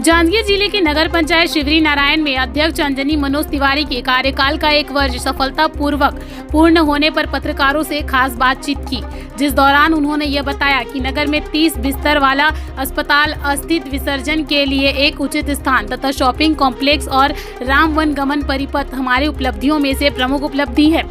जांजगीर जिले के नगर पंचायत शिवरी नारायण में अध्यक्ष अंजनी मनोज तिवारी के कार्यकाल का 1 वर्ष सफलतापूर्वक पूर्ण होने पर पत्रकारों से खास बातचीत की, जिस दौरान उन्होंने यह बताया कि नगर में 30 बिस्तर वाला अस्पताल अस्थित विसर्जन के लिए एक उचित स्थान तथा शॉपिंग कॉम्प्लेक्स और राम वन गमन परिपथ हमारी उपलब्धियों में से प्रमुख उपलब्धि है।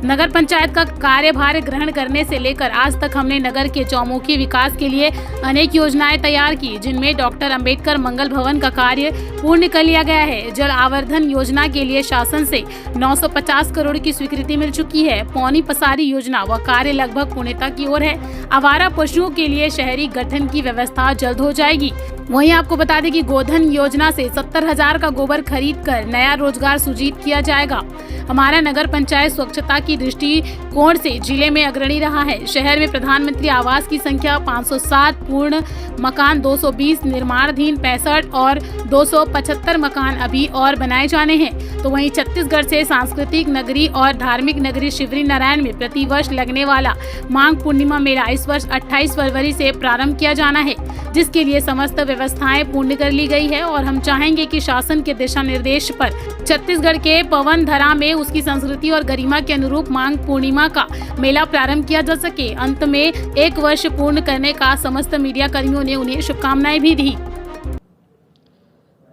नगर पंचायत का कार्यभार ग्रहण करने से लेकर आज तक हमने नगर के चौमुखी विकास के लिए अनेक योजनाएं तैयार की, जिनमें डॉक्टर अंबेडकर मंगल भवन का कार्य पूर्ण कर लिया गया है। जल आवर्धन योजना के लिए शासन से 950 करोड़ की स्वीकृति मिल चुकी है। पौनी पसारी योजना व कार्य लगभग पूर्णता की ओर है। आवारा पशुओं के लिए शहरी गठन की व्यवस्था जल्द हो जाएगी। वहीं आपको बता दें कि गोधन योजना से 70,000 का गोबर खरीद कर नया रोजगार सृजित किया जाएगा। हमारा नगर पंचायत स्वच्छता की दृष्टिकोण से जिले में अग्रणी रहा है। शहर में प्रधानमंत्री आवास की संख्या 507, पूर्ण मकान 220, निर्माणाधीन 65 और 275 मकान अभी और बनाए जाने हैं। तो वहीं छत्तीसगढ़ से सांस्कृतिक नगरी और धार्मिक नगरी शिवरी नारायण में प्रतिवर्ष लगने वाला माघ पूर्णिमा मेला इस वर्ष 28 फरवरी से प्रारंभ किया जाना है, जिसके लिए समस्त व्यवस्थाएं पूर्ण कर ली गई है। और हम चाहेंगे कि शासन के दिशा निर्देश पर छत्तीसगढ़ के पवन धरा में उसकी संस्कृति और गरिमा के अनुरूप माघ पूर्णिमा का मेला प्रारंभ किया जा सके। अंत में 1 वर्ष पूर्ण करने का समस्त मीडिया कर्मियों ने उन्हें शुभकामनाएं भी दी।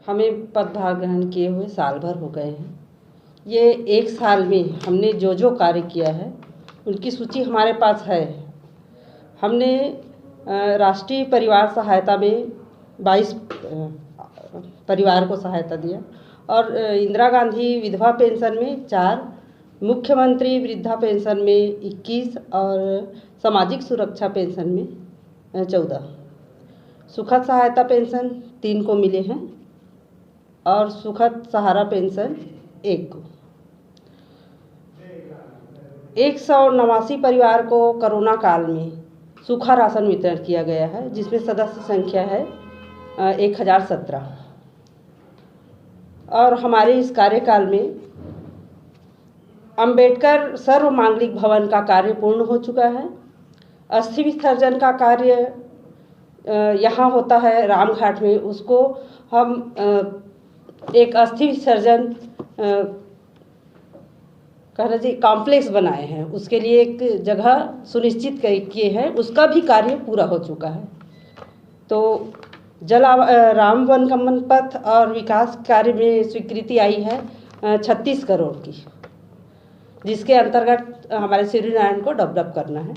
हमें पदभार ग्रहण किए हुए साल भर हो गए हैं। ये 1 साल में हमने जो कार्य किया है उनकी सूची हमारे पास है। हमने राष्ट्रीय परिवार सहायता में 22 परिवार को सहायता दिया और इंदिरा गांधी विधवा पेंशन में 4, मुख्यमंत्री वृद्धा पेंशन में 21 और सामाजिक सुरक्षा पेंशन में 14, सुखद सहायता पेंशन 3 को मिले हैं और सुखद सहारा पेंशन 1 को। 189 परिवार को कोरोना काल में सूखा राशन वितरण किया गया है, जिसमें सदस्य संख्या है 1017। और हमारे इस कार्यकाल में अंबेडकर सर्व मांगलिक भवन का कार्य पूर्ण हो चुका है। अस्थि विसर्जन का कार्य यहाँ होता है रामघाट में, उसको हम एक अस्थि विसर्जन कॉम्प्लेक्स बनाए हैं, उसके लिए एक जगह सुनिश्चित किए हैं, उसका भी कार्य पूरा हो चुका है। तो राम वन गमन पथ और विकास कार्य में स्वीकृति आई है 36 करोड़ की, जिसके अंतर्गत हमारे शिवरी नारायण को डेवलप करना है।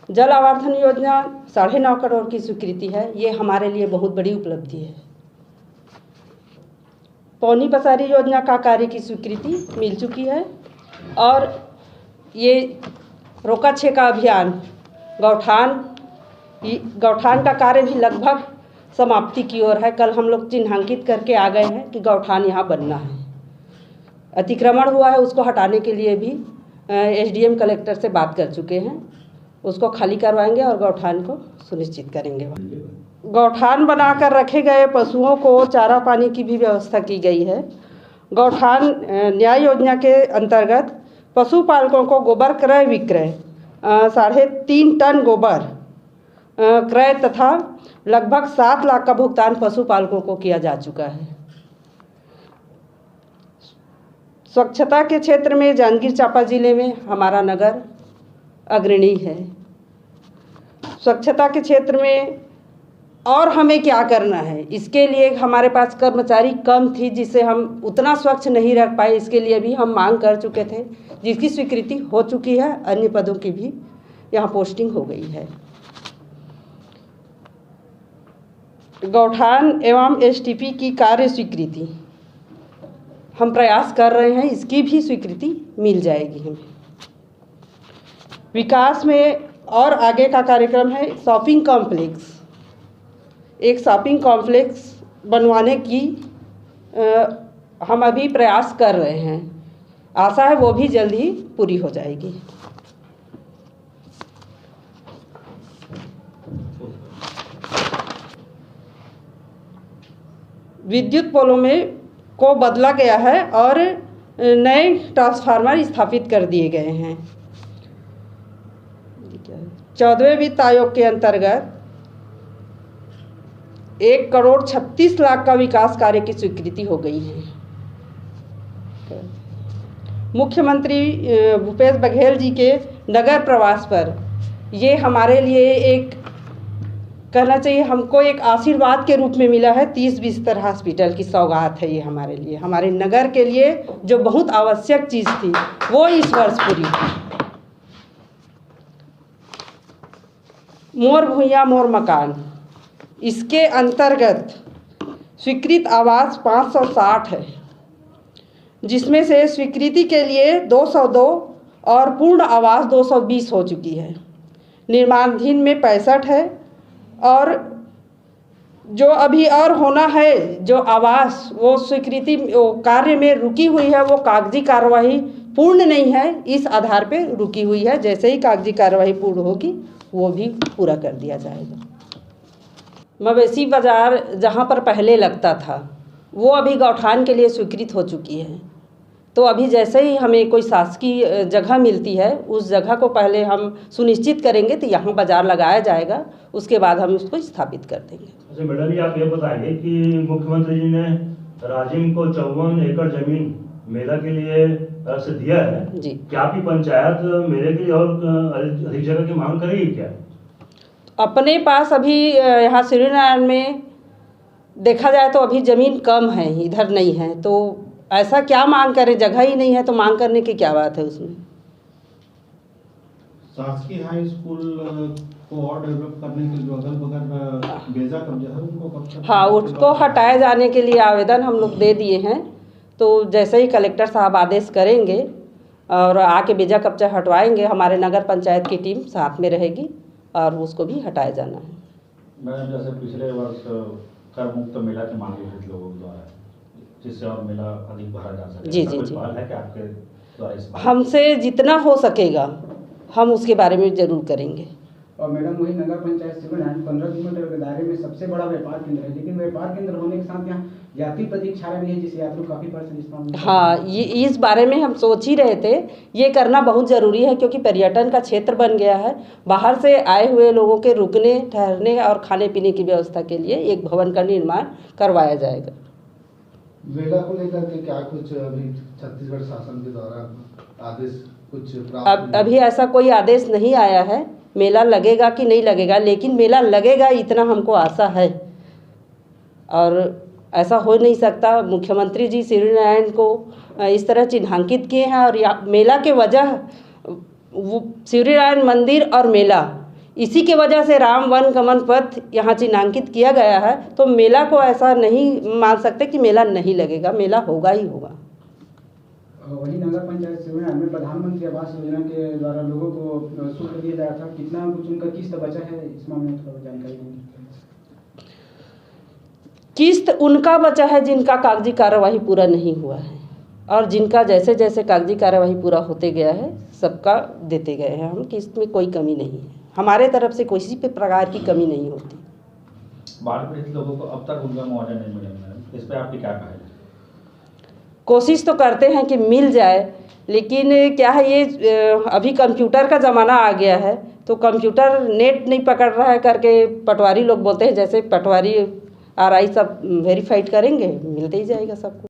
जल आवर्धन योजना 9.5 करोड़ की स्वीकृति है, ये हमारे लिए बहुत बड़ी उपलब्धि है। पौनी पसारी योजना का कार्य की स्वीकृति मिल चुकी है और ये रोका छेका अभियान गौठान का कार्य भी लगभग समाप्ति की ओर है। कल हम लोग चिन्हांकित करके आ गए हैं कि गौठान यहाँ बनना है। अतिक्रमण हुआ है, उसको हटाने के लिए भी एसडीएम कलेक्टर से बात कर चुके हैं, उसको खाली करवाएंगे और गौठान को सुनिश्चित करेंगे। गौठान बनाकर रखे गए पशुओं को चारा पानी की भी व्यवस्था की गई है। गौठान न्याय योजना के अंतर्गत पशुपालकों को गोबर क्रय विक्रय 3.5 टन गोबर क्रय तथा लगभग 7 लाख का भुगतान पशुपालकों को किया जा चुका है। स्वच्छता के क्षेत्र में जांजगीर चांपा जिले में हमारा नगर अग्रणी है। स्वच्छता के क्षेत्र में और हमें क्या करना है, इसके लिए हमारे पास कर्मचारी कम थी, जिससे हम उतना स्वच्छ नहीं रख पाए। इसके लिए भी हम मांग कर चुके थे, जिसकी स्वीकृति हो चुकी है। अन्य पदों की भी यहाँ पोस्टिंग हो गई है। गौठान एवं एसटीपी की कार्य स्वीकृति हम प्रयास कर रहे हैं, इसकी भी स्वीकृति मिल जाएगी हमें। विकास में और आगे का कार्यक्रम है शॉपिंग कॉम्प्लेक्स। एक शॉपिंग कॉम्प्लेक्स बनवाने की हम अभी प्रयास कर रहे हैं, आशा है वो भी जल्द ही पूरी हो जाएगी। विद्युत पोलों में को बदला गया है और नए ट्रांसफार्मर स्थापित कर दिए गए हैं। 14वें वित्त आयोग के अंतर्गत 1,36,00,000 का विकास कार्य की स्वीकृति हो गई है। मुख्यमंत्री भूपेश बघेल जी के नगर प्रवास पर ये हमारे लिए एक कहना चाहिए हमको एक आशीर्वाद के रूप में मिला है। 30 बिस्तर हॉस्पिटल की सौगात है ये हमारे लिए, हमारे नगर के लिए जो बहुत आवश्यक चीज़ थी वो इस वर्ष पूरी हुई। मोर भूइयाँ मोर मकान, इसके अंतर्गत स्वीकृत आवास 560 है, जिसमें से स्वीकृति के लिए 202 और पूर्ण आवास 220 हो चुकी है। निर्माणाधीन में 65 है और जो अभी और होना है जो आवास वो स्वीकृति कार्य में रुकी हुई है, वो कागजी कार्यवाही पूर्ण नहीं है, इस आधार पे रुकी हुई है। जैसे ही कागजी कार्यवाही पूर्ण होगी वो भी पूरा कर दिया जाएगा। मवेशी बाज़ार जहाँ पर पहले लगता था वो अभी गौठान के लिए स्वीकृत हो चुकी है। तो अभी जैसे ही हमें कोई शासकीय जगह मिलती है उस जगह को पहले हम सुनिश्चित करेंगे तो यहाँ बाज़ार लगाया जाएगा, उसके बाद हम उसको स्थापित कर देंगे। अच्छा मैडम जी, आप ये बताएंगे कि मुख्यमंत्री जी ने राजिम को 54 एकड़ जमीन मेला के लिए से दिया है जी। क्या आपकी पंचायत मेले के लिए और अधिक जगह की मांग करेगी क्या? अपने पास अभी यहाँ श्रीनारायण में देखा जाए तो अभी ज़मीन कम है, इधर नहीं है, तो ऐसा क्या मांग करें, जगह ही नहीं है तो मांग करने की क्या बात है उसमें। शासकीय हाई स्कूल को और डेवलप करने के लिए जो अगल बगल बेजा कब्जा है उनको कब तक? हाँ, उसको हटाए जाने के लिए आवेदन हम लोग दे दिए हैं। तो जैसे ही कलेक्टर साहब आदेश करेंगे और आके बेजा कब्जा हटवाएंगे, हमारे नगर पंचायत की टीम साथ में रहेगी और उसको भी हटाया जाना है। मैडम, जैसे पिछले वर्ष कर मुक्त मेला की मांग की लोगों द्वारा, जिससे और मेला अधिक भरा जा सके, जी। है कि आपके द्वारा इस हमसे जितना हो सकेगा हम उसके बारे में जरूर करेंगे। और मैडम, वही नगर पंचायत से 15 किलोमीटर के दायरे में सबसे बड़ा व्यापार केंद्र है, लेकिन व्यापार केंद्र होने के साथ यहाँ यात्री प्रतीक्षालय भी है, जिससे यात्री काफ़ी परसेंट। हाँ, ये इस बारे में हम सोच ही रहे थे। ये करना बहुत ज़रूरी है क्योंकि पर्यटन का क्षेत्र बन गया है। बाहर से आए हुए लोगों के रुकने ठहरने और खाने पीने की व्यवस्था के लिए एक भवन का निर्माण करवाया जाएगा। मेला को लेकर के क्या कुछ अभी छत्तीसगढ़ शासन के द्वारा आदेश कुछ अभी ऐसा कोई आदेश नहीं आया है मेला लगेगा कि नहीं लगेगा, लेकिन मेला लगेगा इतना हमको आशा है। और ऐसा हो नहीं सकता, मुख्यमंत्री जी श्रीनारायण को इस तरह चिन्हांकित किए हैं और मेला के वजह श्रीनारायण मंदिर और मेला, इसी के वजह से राम वन गमन पथ यहाँ चिन्हांकित किया गया है। तो मेला को ऐसा नहीं मान सकते कि मेला नहीं लगेगा, मेला होगा ही होगा। वही नगर पंचायत श्रीनारायण में प्रधानमंत्री आवास योजना के द्वारा लोगों को शुल्क दिया जाता था, कितना कुछ उनका किस्त बचा है इस मामले में थोड़ा जानकारी दें। किस्त उनका बचा है जिनका कागजी कार्यवाही पूरा नहीं हुआ है, और जिनका जैसे जैसे कागजी कार्यवाही पूरा होते गया है सबका देते गए हैं हम। किस्त में कोई कमी नहीं है, हमारे तरफ से किसी भी प्रकार की कमी नहीं होती। बाढ़ पीड़ित लोगों को अब तक उनका मुआवजा नहीं मिला मैडम, इस पर आपकी क्या कहें? कोशिश तो करते हैं कि मिल जाए, लेकिन क्या है ये अभी कंप्यूटर का ज़माना आ गया है, तो कंप्यूटर नेट नहीं पकड़ रहा है करके पटवारी लोग बोलते हैं, जैसे पटवारी RI सब वेरीफाइड करेंगे मिलते ही जाएगा सबको।